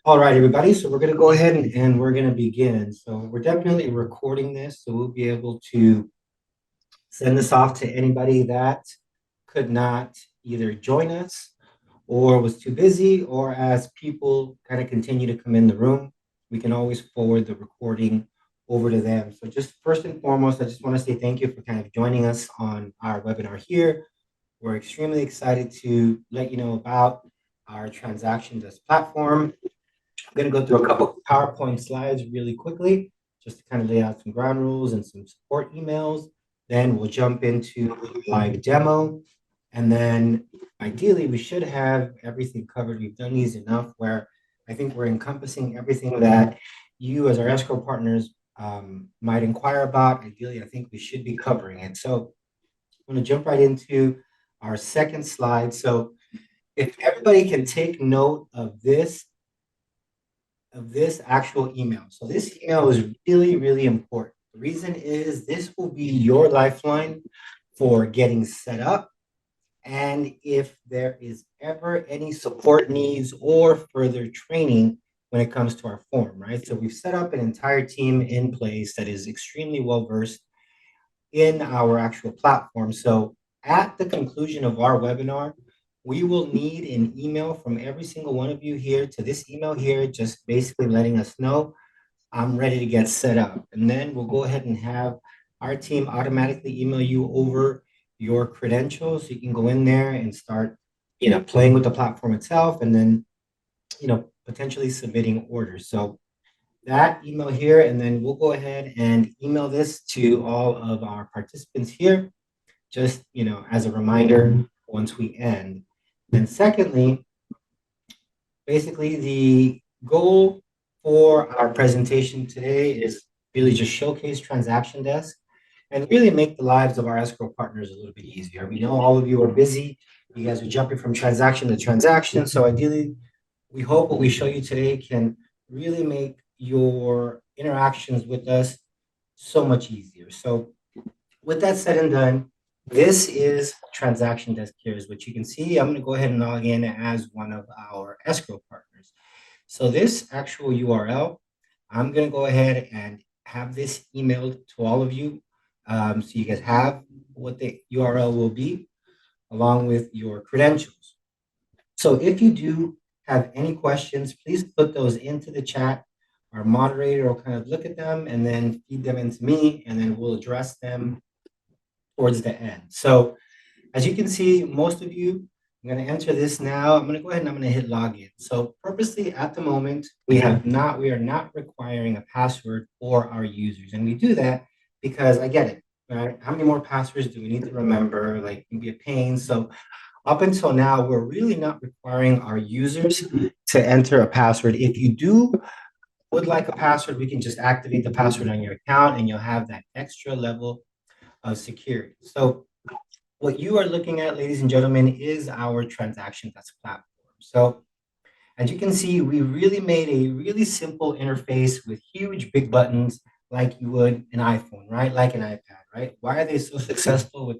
All right, everybody. So we're going to go ahead and we're going to begin. So we're definitely recording this, so we'll be able to send this off to anybody that could not either join us or was too busy, or as people kind of continue to come in the room, we can always forward the recording over to them. So just first and foremost, I just want to say thank you for kind of joining us on our webinar here. We're extremely excited to let you know about our transaction desk platform. I'm going to go through a couple of PowerPoint slides really quickly, just to kind of lay out some ground rules and some support emails. Then we'll jump into a live demo. And then ideally, we should have everything covered. We've done these enough where I think we're encompassing everything that you as our escrow partners might inquire about. Ideally, I think we should be covering it. So I'm going to jump right into our second slide. So if everybody can take note of this actual email. So this email is really, really important. The reason is this will be your lifeline for getting set up. And if there is ever any support needs or further training when it comes to our form, right? So we've set up an entire team in place that is extremely well versed in our actual platform. So at the conclusion of our webinar, we will need an email from every single one of you here to this email here, just basically letting us know I'm ready to get set up. And then we'll go ahead and have our team automatically email you over your credentials. So you can go in there and start, playing with the platform itself and then, potentially submitting orders. So that email here, and then we'll go ahead and email this to all of our participants here, just, as a reminder once we end. Then secondly, basically the goal for our presentation today is really just showcase Transaction Desk and really make the lives of our escrow partners a little bit easier. We know all of you are busy. You guys are jumping from transaction to transaction. So ideally, we hope what we show you today can really make your interactions with us so much easier. So with that said and done, this is Transaction Desk here is what you can see. I'm going to go ahead and log in as one of our escrow partners. So this actual URL, I'm going to go ahead and have this emailed to all of you. So you guys have what the URL will be along with your credentials. So if you do have any questions, please put those into the chat. Our moderator will kind of look at them and then feed them into me, and then we'll address them towards the end. So as you can see, most of you, I'm going to enter this now. I'm going to go ahead and I'm going to hit login. So purposely at the moment, we are not requiring a password for our users. And we do that because I get it, right? How many more passwords do we need to remember? Like it can be a pain. So up until now, we're really not requiring our users to enter a password. If you do would like a password, we can just activate the password on your account and you'll have that extra level of security. So what you are looking at, ladies and gentlemen, is our transaction desk platform. So as you can see, we really made a really simple interface with huge big buttons like you would an iPhone, right? Like an iPad, right? Why are they so successful with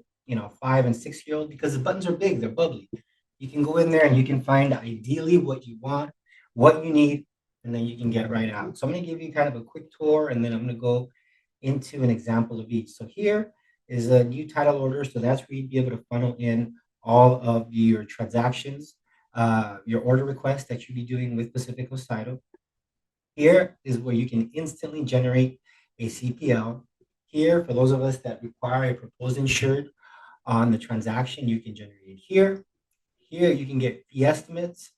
5 and 6 year olds? Because the buttons are big, they're bubbly. You can go in there and you can find ideally what you want, what you need, and then you can get right out. So I'm going to give you kind of a quick tour, and then I'm going to go into an example of each. So here is a new title order. So that's where you'd be able to funnel in all of your transactions, your order requests that you'd be doing with Pacific Coast Title. Here is where you can instantly generate a CPL. Here, for those of us that require a proposed insured on the transaction, you can generate it here. Here, you can get fee estimates.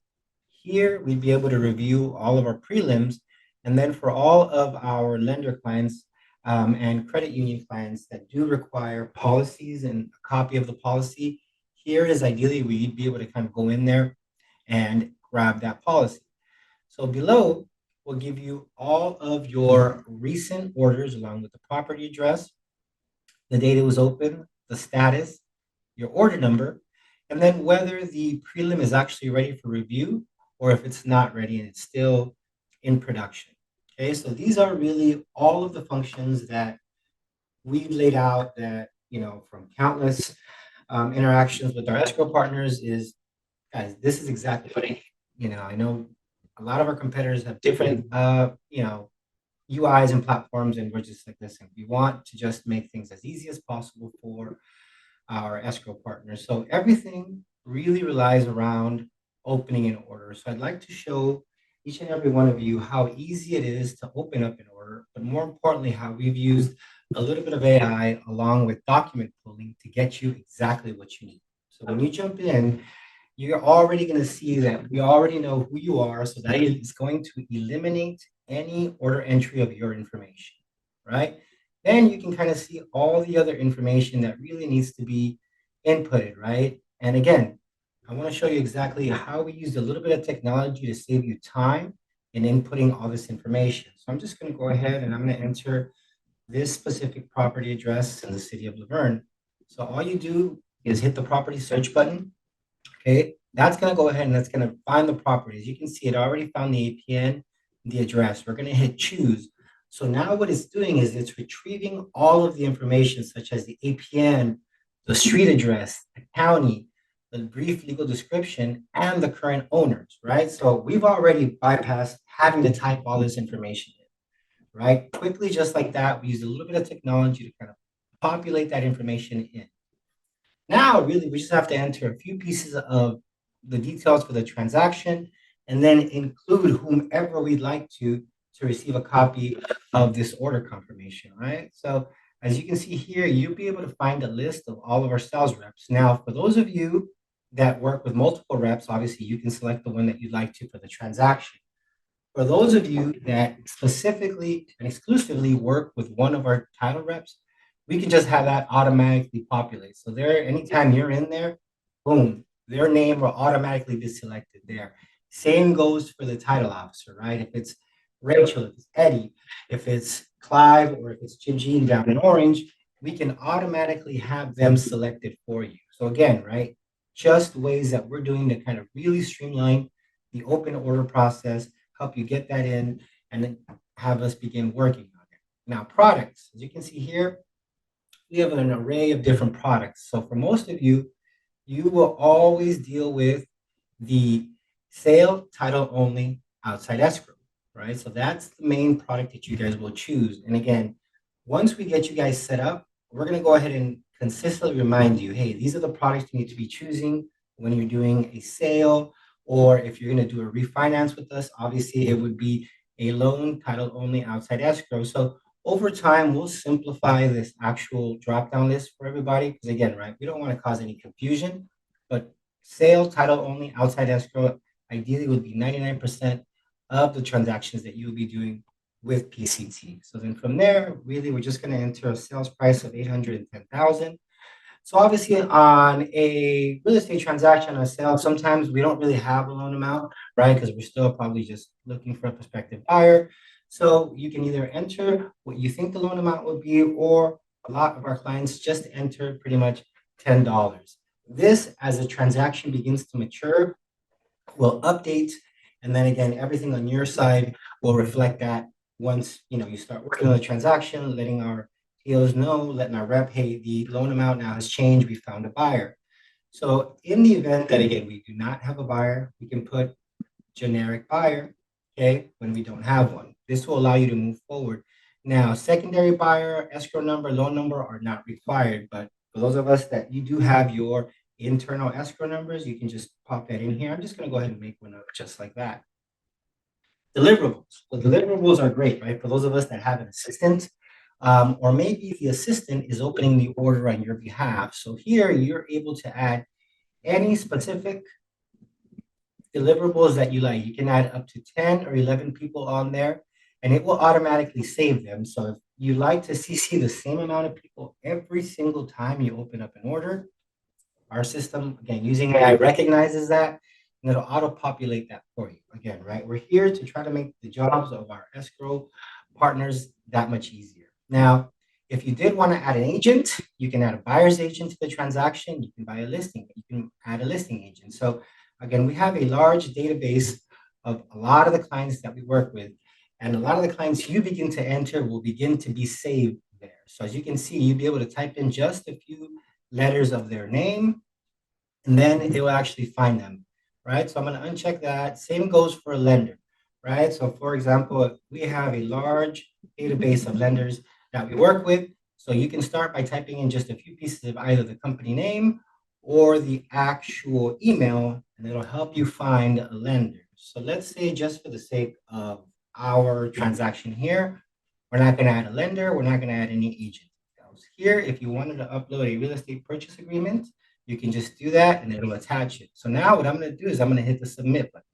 Here, we'd be able to review all of our prelims. And then for all of our lender clients and credit union clients that do require policies and a copy of the policy, here is ideally where you'd be able to kind of go in there and grab that policy. So below will give you all of your recent orders along with the property address, the date it was open, the status, your order number, and then whether the prelim is actually ready for review or if it's not ready and it's still in production. Okay, so these are really all of the functions that we've laid out that, from countless interactions with our escrow partners is, guys, this is exactly what I need. I know a lot of our competitors have different, UIs and platforms, and we're just like, listen, we want to just make things as easy as possible for our escrow partners. So everything really relies around opening an order. So I'd like to show each and every one of you how easy it is to open up an order, but more importantly, how we've used a little bit of AI along with document pulling to get you exactly what you need. So when you jump in, you're already going to see that we already know who you are. So that is going to eliminate any order entry of your information, right? Then you can kind of see all the other information that really needs to be inputted, right? And again, I want to show you exactly how we used a little bit of technology to save you time in inputting all this information. So I'm just going to go ahead and I'm going to enter this specific property address in the city of Laverne. So all you do is hit the property search button. Okay, that's going to go ahead and that's going to find the property. As you can see, it already found the APN, the address. We're going to hit choose. So now what it's doing is it's retrieving all of the information such as the APN, the street address, the county, the brief legal description, and the current owners, right? So we've already bypassed having to type all this information in, right? Quickly, just like that, we use a little bit of technology to kind of populate that information in. Now, really, we just have to enter a few pieces of the details for the transaction and then include whomever we'd like to receive a copy of this order confirmation, right? So as you can see here, you'll be able to find a list of all of our sales reps. Now, for those of you that work with multiple reps, obviously you can select the one that you'd like to for the transaction. For those of you that specifically and exclusively work with one of our title reps, we can just have that automatically populate. So there, anytime you're in there, boom, their name will automatically be selected there. Same goes for the title officer, right? If it's Rachel, if it's Eddie, if it's Clive, or if it's Jim down in orange, we can automatically have them selected for you. So again, right, just ways that we're doing to kind of really streamline the open order process, help you get that in, and then have us begin working on it. Now, products, as you can see here, we have an array of different products. So for most of you, you will always deal with the sale title only outside escrow, right? So that's the main product that you guys will choose. And again, once we get you guys set up, we're going to go ahead and consistently remind you, hey, these are the products you need to be choosing when you're doing a sale, or if you're going to do a refinance with us, obviously it would be a loan title only outside escrow. So over time, we'll simplify this actual drop-down list for everybody. Because again, right, we don't want to cause any confusion, but sale title only outside escrow ideally would be 99% of the transactions that you'll be doing with PCT. So then from there, really, we're just going to enter a sales price of 810,000. So obviously on a real estate transaction or sale, sometimes we don't really have a loan amount, right? Because we're still probably just looking for a prospective buyer. So you can either enter what you think the loan amount would be, or a lot of our clients just enter pretty much $10. This, as a transaction begins to mature, will update. And then again, everything on your side will reflect that once you start working on the transaction, letting our TOs know, letting our rep, hey, the loan amount now has changed, we found a buyer. So in the event that again we do not have a buyer, we can put generic buyer, okay, when we don't have one. This will allow you to move forward. Now, secondary buyer, escrow number, loan number are not required, but for those of us that you do have your internal escrow numbers, you can just pop that in here. I'm just going to go ahead and make one up just like that. Deliverables. So deliverables are great, right? For those of us that have an assistant, or maybe the assistant is opening the order on your behalf. So here you're able to add any specific deliverables that you like. You can add up to 10 or 11 people on there, and it will automatically save them. So if you like to CC the same amount of people every single time you open up an order, our system, again, using AI, recognizes that, and it'll auto-populate that for you. Again, right? We're here to try to make the jobs of our escrow partners that much easier. Now, if you did want to add an agent, you can add a buyer's agent to the transaction. You can buy a listing. You can add a listing agent. So again, we have a large database of a lot of the clients that we work with, and a lot of the clients you begin to enter will begin to be saved there. So as you can see, you'll be able to type in just a few letters of their name, and then it will actually find them, right? So I'm going to uncheck that. Same goes for a lender. right? So for example, we have a large database of lenders that we work with. So you can start by typing in just a few pieces of either the company name or the actual email, and it'll help you find a lender. So let's say just for the sake of our transaction here, we're not going to add a lender, we're not going to add any agent details. Here, if you wanted to upload a real estate purchase agreement, you can just do that and it'll attach it. So now what I'm going to do is I'm going to hit the submit button.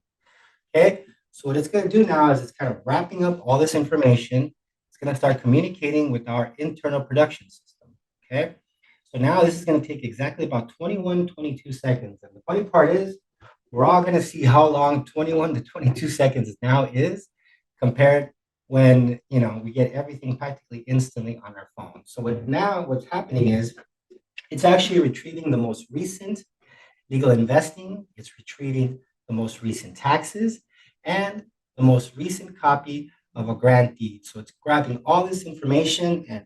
Okay. So what it's going to do now is it's kind of wrapping up all this information. It's going to start communicating with our internal production system. Okay. So now this is going to take exactly about 21, 22 seconds. And the funny part is we're all going to see how long 21 to 22 seconds now is compared when, we get everything practically instantly on our phone. So what's happening is it's actually retrieving the most recent legal investing, it's retrieving the most recent taxes, and the most recent copy of a grant deed. So it's grabbing all this information and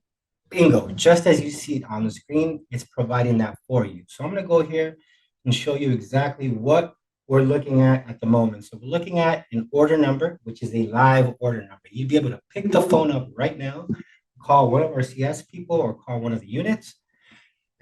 bingo, just as you see it on the screen, it's providing that for you. So I'm going to go here and show you exactly what we're looking at the moment. So we're looking at an order number, which is a live order number. You'd be able to pick the phone up right now, call one of our CS people or call one of the units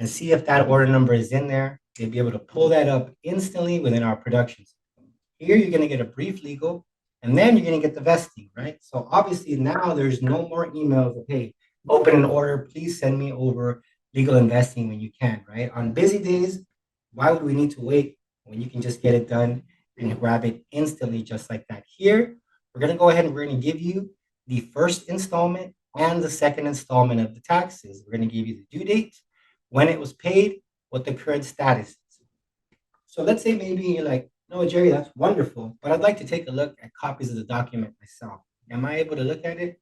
and see if that order number is in there. They'll be able to pull that up instantly within our production system. Here, you're going to get a brief legal, and then you're going to get the vesting, right? So obviously now there's no more emails of, hey, open an order, please send me over legal investing when you can, right? On busy days, why would we need to wait when you can just get it done and grab it instantly just like that? Here, we're going to go ahead and we're going to give you the first installment and the second installment of the taxes. We're going to give you the due date, when it was paid, what the current status is. So let's say maybe you're like, no, Jerry, that's wonderful, but I'd like to take a look at copies of the document myself. Am I able to look at it?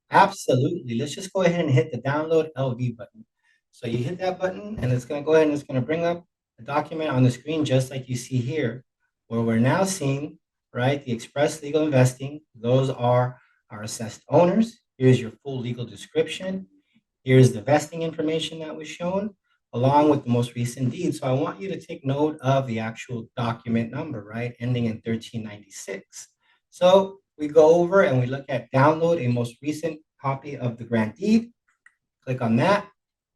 Absolutely. Let's just go ahead and hit the download LV button. So you hit that button and it's going to go ahead and it's going to bring up a document on the screen just like you see here, where we're now seeing, right, the express legal investing. Those are our assessed owners. Here's your full legal description. Here's the vesting information that was shown along with the most recent deed. So I want you to take note of the actual document number, right, ending in 1396. So we go over and we look at download a most recent copy of the grant deed. Click on that.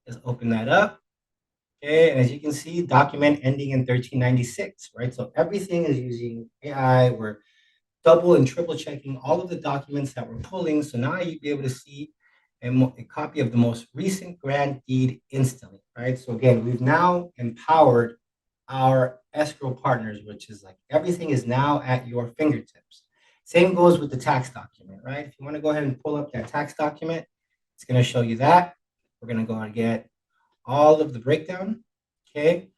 Just open that up. Okay, and as you can see, document ending in 1396, right? So everything is using AI. We're double and triple checking all of the documents that we're pulling. So now you'd be able to see a copy of the most recent grant deed instantly, right? So again, we've now empowered our escrow partners, which is like everything is now at your fingertips. Same goes with the tax document, right? If you want to go ahead and pull up that tax document, it's going to show you that. We're going to go and get all of the breakdown, okay?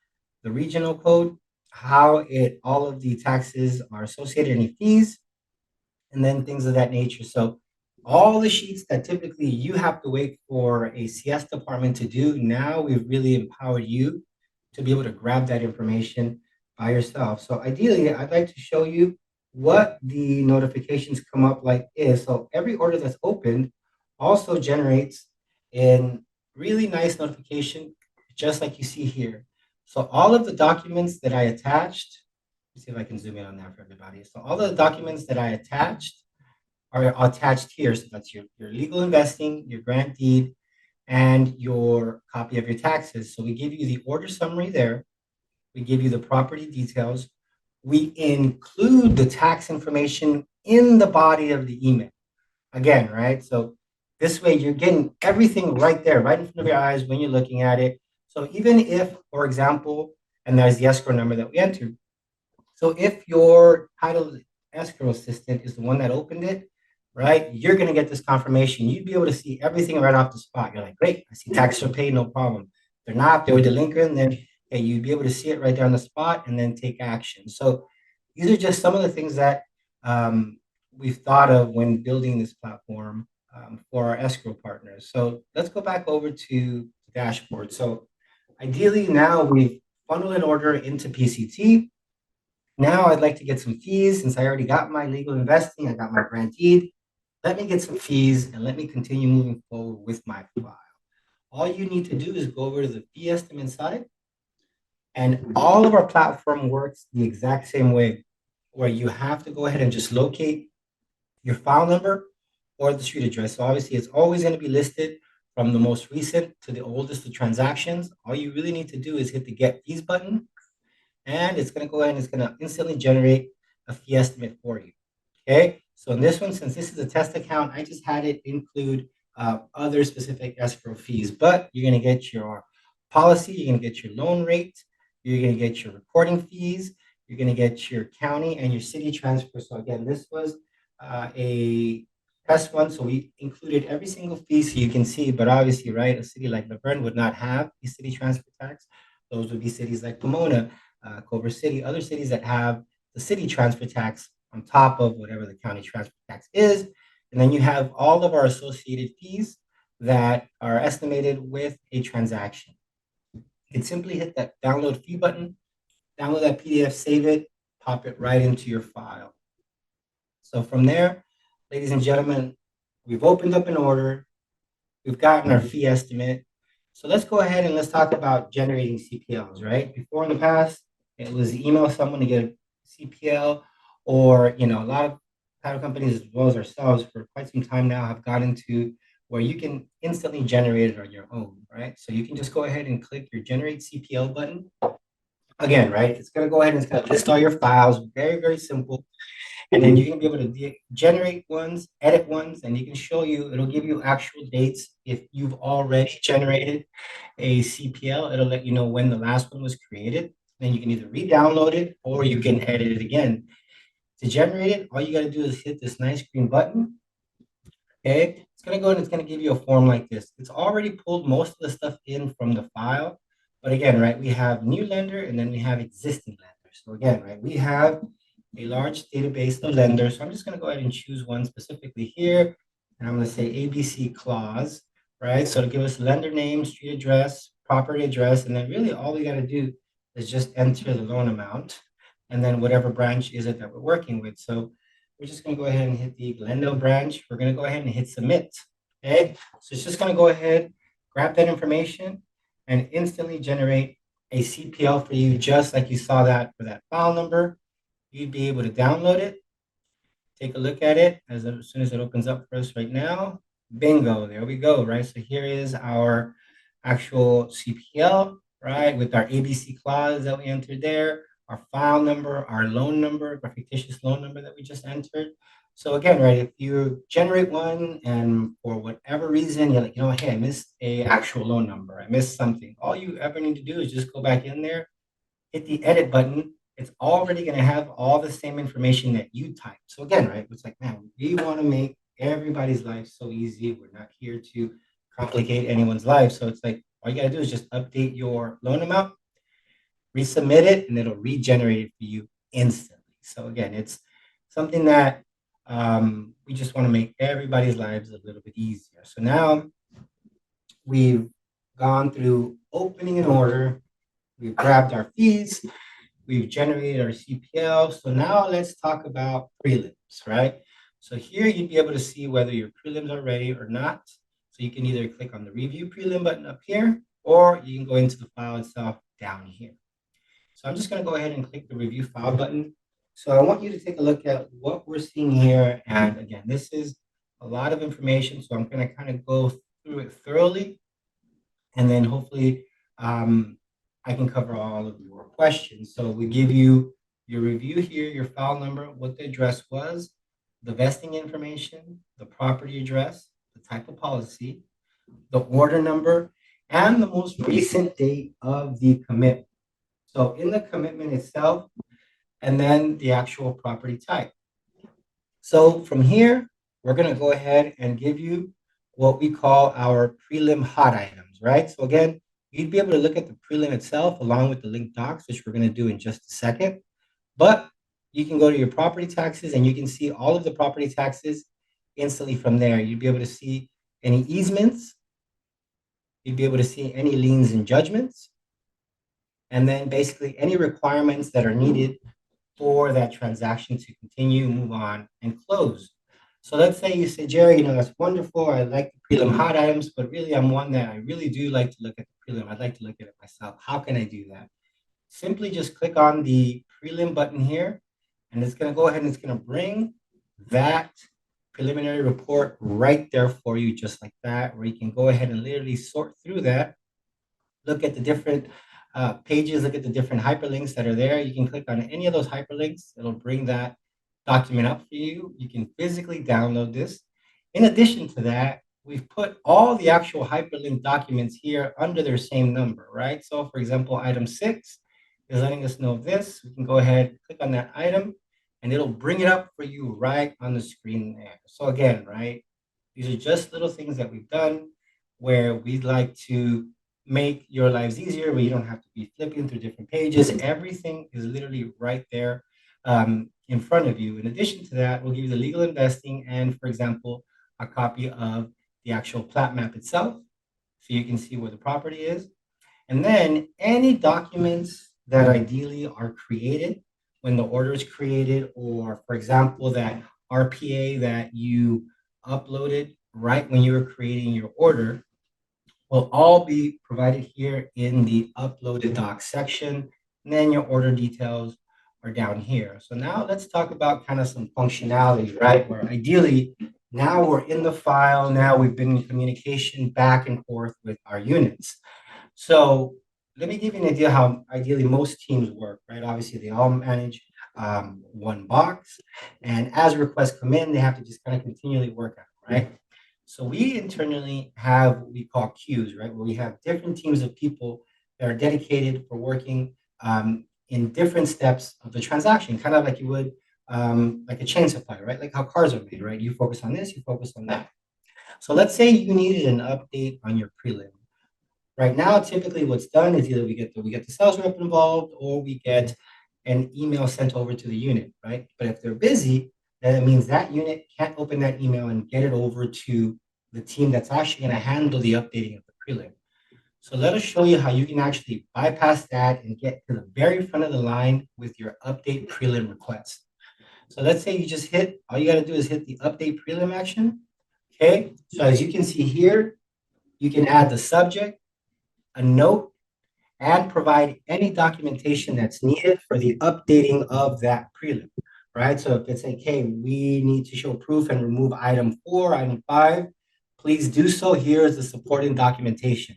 The regional code, all of the taxes are associated, any fees, and then things of that nature. So all the sheets that typically you have to wait for a CS department to do, now we've really empowered you to be able to grab that information by yourself. So ideally, I'd like to show you what the notifications come up like is. So every order that's opened also generates a really nice notification, just like you see here. So all of the documents that I attached, let's see if I can zoom in on that for everybody. So all of the documents that I attached are attached here. So that's your legal investing, your grant deed, and your copy of your taxes. So we give you the order summary there. We give you the property details. We include the tax information in the body of the email. Again, right? So this way you're getting everything right there, right in front of your eyes when you're looking at it. So even if, for example, and there's the escrow number that we entered. So if your title escrow assistant is the one that opened it, right, you're going to get this confirmation. You'd be able to see everything right off the spot. You're like, great, I see taxes are paid, no problem. They're not, they were delinquent, then hey, you'd be able to see it right there on the spot and then take action. So these are just some of the things that we've thought of when building this platform for our escrow partners. So let's go back over to the dashboard. So ideally now we've funneled an order into PCT. Now I'd like to get some fees since I already got my legal investing, I got my grant deed. Let me get some fees and let me continue moving forward with my file. All you need to do is go over to the fee estimate side, and all of our platform works the exact same way, where you have to go ahead and just locate your file number or the street address. So obviously it's always going to be listed from the most recent to the oldest of transactions. All you really need to do is hit the get fees button, and it's going to go ahead and it's going to instantly generate a fee estimate for you. Okay, so in this one, since this is a test account, I just had it include other specific escrow fees, but you're going to get your policy, you're going to get your loan rate, you're going to get your recording fees, you're going to get your county and your city transfer. So again, this was a test one, so we included every single fee so you can see, but obviously, right, a city like Laverne would not have a city transfer tax. Those would be cities like Pomona, Culver City, other cities that have the city transfer tax on top of whatever the county transfer tax is. And then you have all of our associated fees that are estimated with a transaction. You can simply hit that download fee button, download that PDF, save it, pop it right into your file. So from there, ladies and gentlemen, we've opened up an order, we've gotten our fee estimate. So let's go ahead and let's talk about generating CPLs, right? Before in the past, it was email someone to get a CPL, or a lot of title companies as well as ourselves for quite some time now have gotten to where you can instantly generate it on your own, right? So you can just go ahead and click your generate CPL button. Again, right? It's gonna go ahead and it's gonna list all your files, very, very simple. And then you're gonna be able to generate ones, edit ones, and you can show you, it'll give you actual dates. If you've already generated a CPL, it'll let you know when the last one was created. Then you can either re-download it or you can edit it again. To generate it, all you gotta do is hit this nice green button. Okay, it's gonna go and it's gonna give you a form like this. It's already pulled most of the stuff in from the file. But again, right, we have new lender and then we have existing lenders. So again, right, we have a large database of lenders. So I'm just gonna go ahead and choose one specifically here. And I'm gonna say ABC clause, right? So to give us lender name, street address, property address, and then really all we gotta do is just enter the loan amount and then whatever branch is it that we're working with. So we're just gonna go ahead and hit the Glendale branch. We're gonna go ahead and hit submit. Okay, so it's just gonna go ahead, grab that information, and instantly generate a CPL for you, just like you saw that for that file number. You'd be able to download it, take a look at it as soon as it opens up for us right now. Bingo, there we go, right? So here is our actual CPL, right, with our ABC clause that we entered there, our file number, our loan number, our fictitious loan number that we just entered. So again, right, if you generate one and for whatever reason you're like, hey, I missed a actual loan number, I missed something, all you ever need to do is just go back in there, hit the edit button. It's already going to have all the same information that you type. So again, right, it's like, man, we want to make everybody's life so easy. We're not here to complicate anyone's life. So it's like, all you got to do is just update your loan amount, resubmit it, and it'll regenerate it for you instantly. So again, it's something that we just want to make everybody's lives a little bit easier. So now we've gone through opening an order, we've grabbed our fees, we've generated our CPL. So now let's talk about prelims, right? So here you'd be able to see whether your prelims are ready or not. So you can either click on the review prelim button up here, or you can go into the file itself down here. So I'm just gonna go ahead and click the review file button. So I want you to take a look at what we're seeing here. And again, this is a lot of information. So I'm gonna kind of go through it thoroughly. And then hopefully I can cover all of your questions. So we give you your review here, your file number, what the address was, the vesting information, the property address, the type of policy, the order number, and the most recent date of the commitment. So in the commitment itself, and then the actual property type. So from here, we're going to go ahead and give you what we call our prelim hot items, right? So again, you'd be able to look at the prelim itself along with the linked docs, which we're going to do in just a second. But you can go to your property taxes and you can see all of the property taxes instantly from there. You'd be able to see any easements. You'd be able to see any liens and judgments. And then basically any requirements that are needed for that transaction to continue, move on, and close. So let's say you say, Jerry, that's wonderful. I like the prelim hot items, but really I'm one that I really do like to look at the prelim. I'd like to look at it myself. How can I do that? Simply just click on the prelim button here, and it's going to go ahead and it's going to bring that preliminary report right there for you, just like that, where you can go ahead and literally sort through that, look at the different pages, look at the different hyperlinks that are there. You can click on any of those hyperlinks. It'll bring that document up for you. You can physically download this. In addition to that, we've put all the actual hyperlink documents here under their same number, right? So for example, item 6 is letting us know of this. We can go ahead, click on that item, and it'll bring it up for you right on the screen there. So again, right, these are just little things that we've done where we'd like to make your lives easier, where you don't have to be flipping through different pages. Everything is literally right there in front of you. In addition to that, we'll give you the legal investing and, for example, a copy of the actual plat map itself, so you can see where the property is. And then any documents that ideally are created when the order is created, or for example, that RPA that you uploaded right when you were creating your order, will all be provided here in the uploaded docs section. And then your order details are down here. So now let's talk about kind of some functionality, right? Where ideally now we're in the file, now we've been in communication back and forth with our units. So let me give you an idea how ideally most teams work, right? Obviously, they all manage one box, and as requests come in, they have to just kind of continually work on it, right? So we internally have what we call queues, right? Where we have different teams of people that are dedicated for working in different steps of the transaction, kind of like you would like a chain supplier, right? Like how cars are made, right? You focus on this, you focus on that. So let's say you needed an update on your prelim. Right now, typically what's done is either we get the sales rep involved or we get an email sent over to the unit, right? But if they're busy, then it means that unit can't open that email and get it over to the team that's actually going to handle the updating of the prelim. So let us show you how you can actually bypass that and get to the very front of the line with your update prelim request. So let's say you just hit, all you got to do is hit the update prelim action. Okay. So as you can see here, you can add the subject, a note, and provide any documentation that's needed for the updating of that prelim, right? So if it's like, hey, we need to show proof and remove item 4, item 5, please do so. Here is the supporting documentation.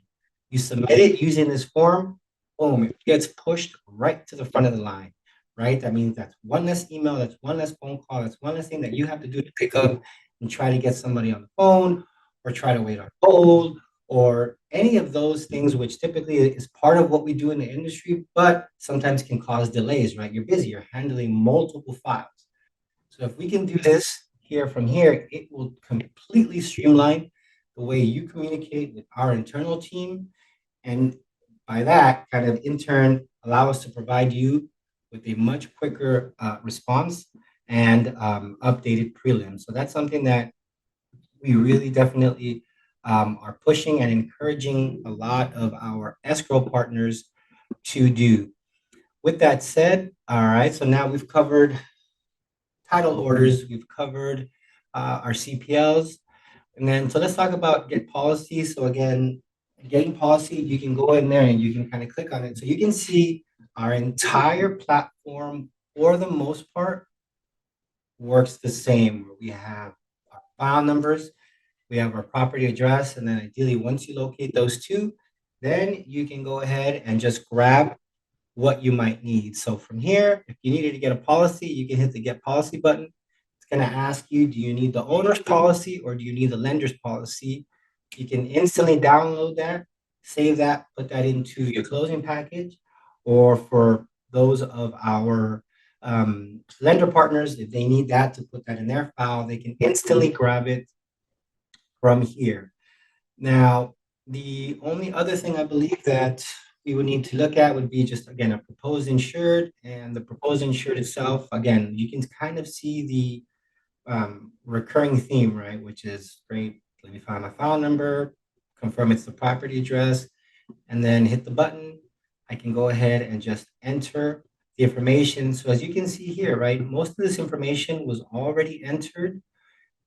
You submit it using this form, boom, it gets pushed right to the front of the line, right? That means that's one less email, that's one less phone call, that's one less thing that you have to do to pick up and try to get somebody on the phone or try to wait on hold or any of those things, which typically is part of what we do in the industry, but sometimes can cause delays, right? You're busy, you're handling multiple files. So if we can do this here from here, it will completely streamline the way you communicate with our internal team. And by that, kind of in turn, allow us to provide you with a much quicker response and updated prelim. So that's something that we really definitely are pushing and encouraging a lot of our escrow partners to do. With that said, all right, so now we've covered title orders, we've covered our CPLs, and then so let's talk about get policy. So again, getting policy, you can go in there and you can kind of click on it. So you can see our entire platform, for the most part, works the same. We have our file numbers, we have our property address, and then ideally, once you locate those two, then you can go ahead and just grab what you might need. So from here, if you needed to get a policy, you can hit the get policy button. It's going to ask you, do you need the owner's policy or do you need the lender's policy? You can instantly download that, save that, put that into your closing package, or for those of our lender partners, if they need that to put that in their file, they can instantly grab it from here. Now, the only other thing I believe that we would need to look at would be just, again, a proposed insured, and the proposed insured itself, again, you can kind of see the recurring theme, right? Which is great. Let me find my file number, confirm it's the property address, and then hit the button. I can go ahead and just enter the information. So as you can see here, right, most of this information was already entered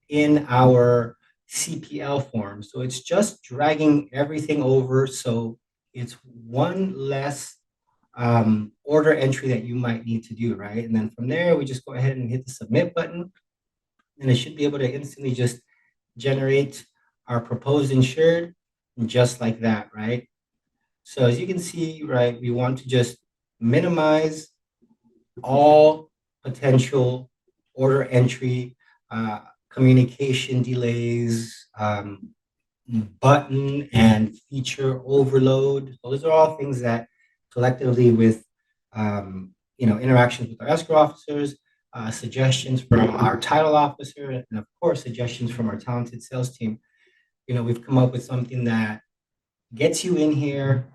in our CPL form. So it's just dragging everything over. So it's one less order entry that you might need to do, right? And then from there, we just go ahead and hit the submit button. and it should be able to instantly just generate our proposed insured just like that, right? So as you can see, right, we want to just minimize all potential order entry, uh, communication delays, button and feature overload. Those are all things that collectively with interactions with our escrow officers, suggestions from our title officer, and of course suggestions from our talented sales team. We've come up with something that gets you in here,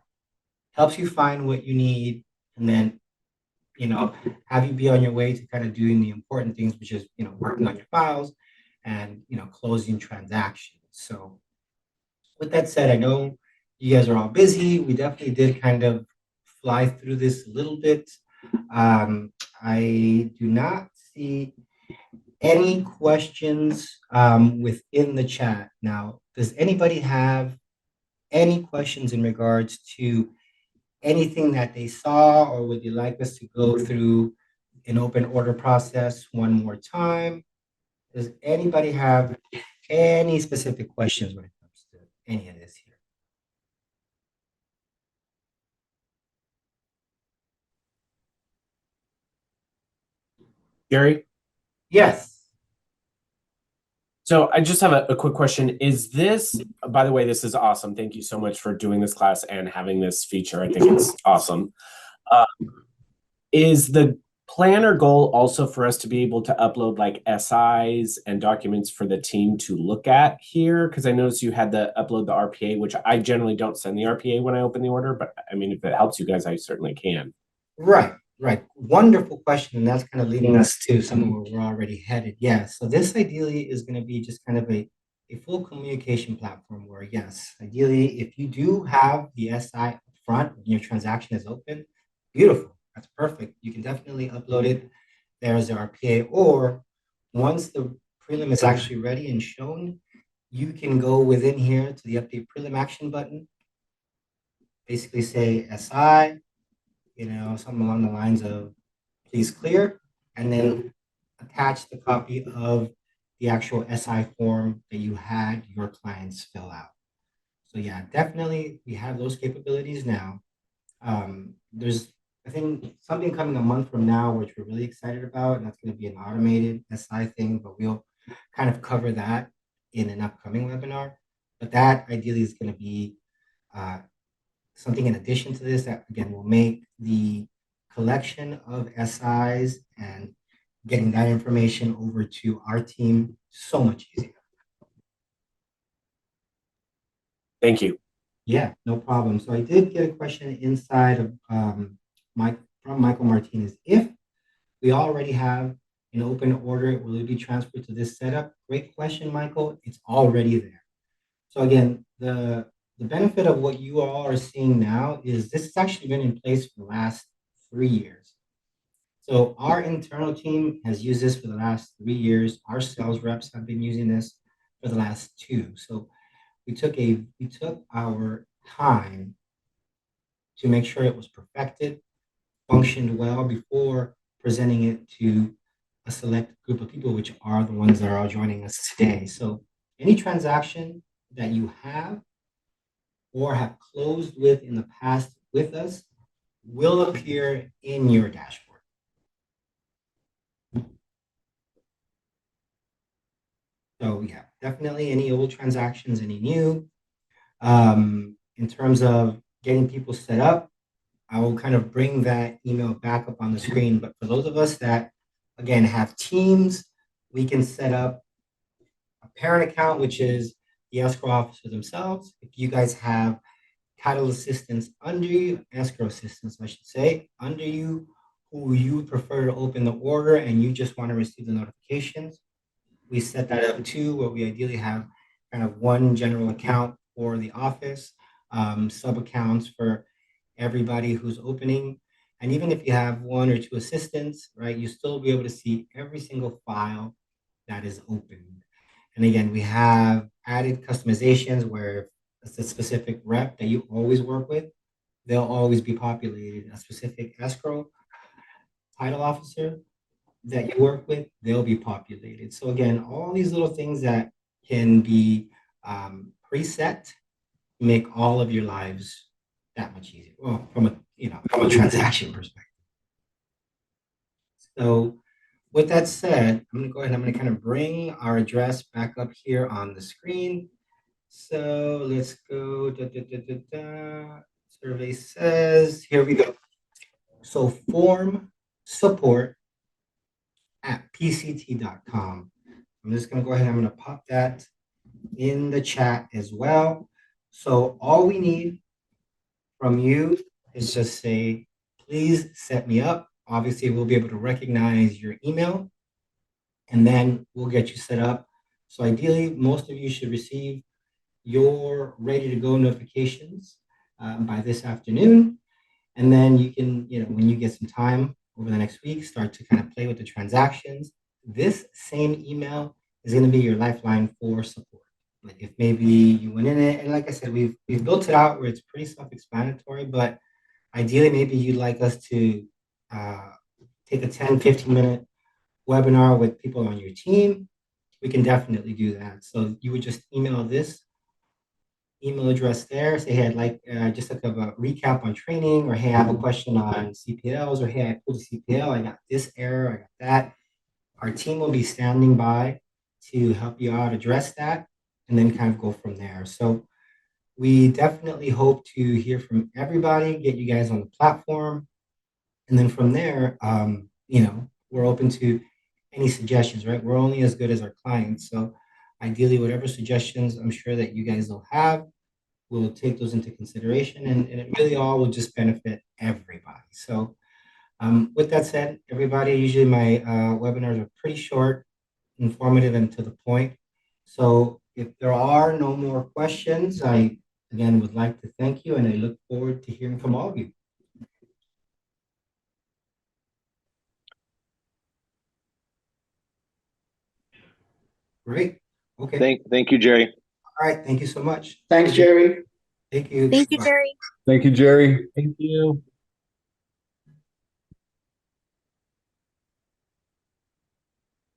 helps you find what you need, and then you know have you be on your way to kind of doing the important things, which is working on your files and closing transactions. So with that said, I know you guys are all busy. We definitely did kind of fly through this a little bit. I do not see any questions within the chat. Now, does anybody have any questions in regards to anything that they saw, or would you like us to go through an open order process one more time? Does anybody have any specific questions when it comes to any of this here? Gary? Yes. So I just have a quick question. Is this, by the way, this is awesome. Thank you so much for doing this class and having this feature. I think it's awesome. Uh, is the plan or goal also for us to be able to upload like SIs and documents for the team to look at here? Because I noticed you had to upload the RPA, which I generally don't send the RPA when I open the order, but I mean, if it helps you guys, I certainly can. Right, right. Wonderful question. And that's kind of leading us to some of where we're already headed. Yes. So this ideally is going to be just kind of a full communication platform where, yes, ideally, if you do have the SI up front when your transaction is open, beautiful. That's perfect. You can definitely upload it. There's the RPA. Or once the prelim is actually ready and shown, you can go within here to the update prelim action button, basically say SI, something along the lines of please clear, and then attach the copy of the actual SI form that you had your clients fill out. So yeah, definitely we have those capabilities now. There's, I think, something coming a month from now, which we're really excited about, and that's going to be an automated SI thing, but we'll kind of cover that in an upcoming webinar. But that ideally is going to be uh, something in addition to this that again will make the collection of SIs and getting that information over to our team so much easier. Thank you. Yeah, no problem. So I did get a question inside of Mike from Michael Martinez. If we already have an open order, will it be transferred to this setup? Great question, Michael. It's already there. So again, the benefit of what you all are seeing now is this has actually been in place for the last 3 years. So our internal team has used this for the last 3 years. Our sales reps have been using this for the last two. So we took our time to make sure it was perfected, functioned well before presenting it to a select group of people, which are the ones that are all joining us today. So any transaction that you have or have closed with in the past with us will appear in your dashboard. So yeah, definitely any old transactions, any new. In terms of getting people set up, I will kind of bring that email back up on the screen. But for those of us that, again, have teams, we can set up a parent account, which is the escrow officer themselves. If you guys have title assistants under you, escrow assistants, I should say, under you, who you prefer to open the order and you just want to receive the notifications, we set that up too, where we ideally have kind of one general account for the office, sub accounts for everybody who's opening. And even if you have one or two assistants, right, you still be able to see every single file that is opened. And again, we have added customizations where it's a specific rep that you always work with, they'll always be populated. A specific escrow title officer, that you work with, they'll be populated. So again, all these little things that can be preset make all of your lives that much easier. Well, from a transaction perspective. So with that said, I'm gonna go ahead and I'm gonna kind of bring our address back up here on the screen. So let's go. Survey says, here we go. So form support at pct.com. I'm just going to go ahead and I'm going to pop that in the chat as well. So all we need from you is just say, please set me up. Obviously, we'll be able to recognize your email and then we'll get you set up. So ideally, most of you should receive your ready to go notifications by this afternoon. And then you can, when you get some time over the next week, start to kind of play with the transactions. This same email is going to be your lifeline for support. Like if maybe you went in it, and like I said, we've built it out where it's pretty self-explanatory, but ideally maybe you'd like us to take a 10, 15-minute webinar with people on your team. We can definitely do that. So you would just email this email address there. Say, hey, I'd like just like a recap on training, or hey, I have a question on CPLs, or hey, I pulled a CPL, I got this error, I got that. Our team will be standing by to help you out address that and then kind of go from there. So we definitely hope to hear from everybody, get you guys on the platform. And then from there, we're open to any suggestions, right? We're only as good as our clients. So ideally, whatever suggestions I'm sure that you guys will have, we'll take those into consideration, and it really all will just benefit everybody. So with that said, everybody, usually my webinars are pretty short, informative, and to the point. So if there are no more questions, I again would like to thank you, and I look forward to hearing from all of you. Great. Okay. Thank you, Jerry. All right. Thank you so much. Thanks, Jerry. Thank you. Thank you, Bye. Jerry. Thank you, Jerry. Thank you.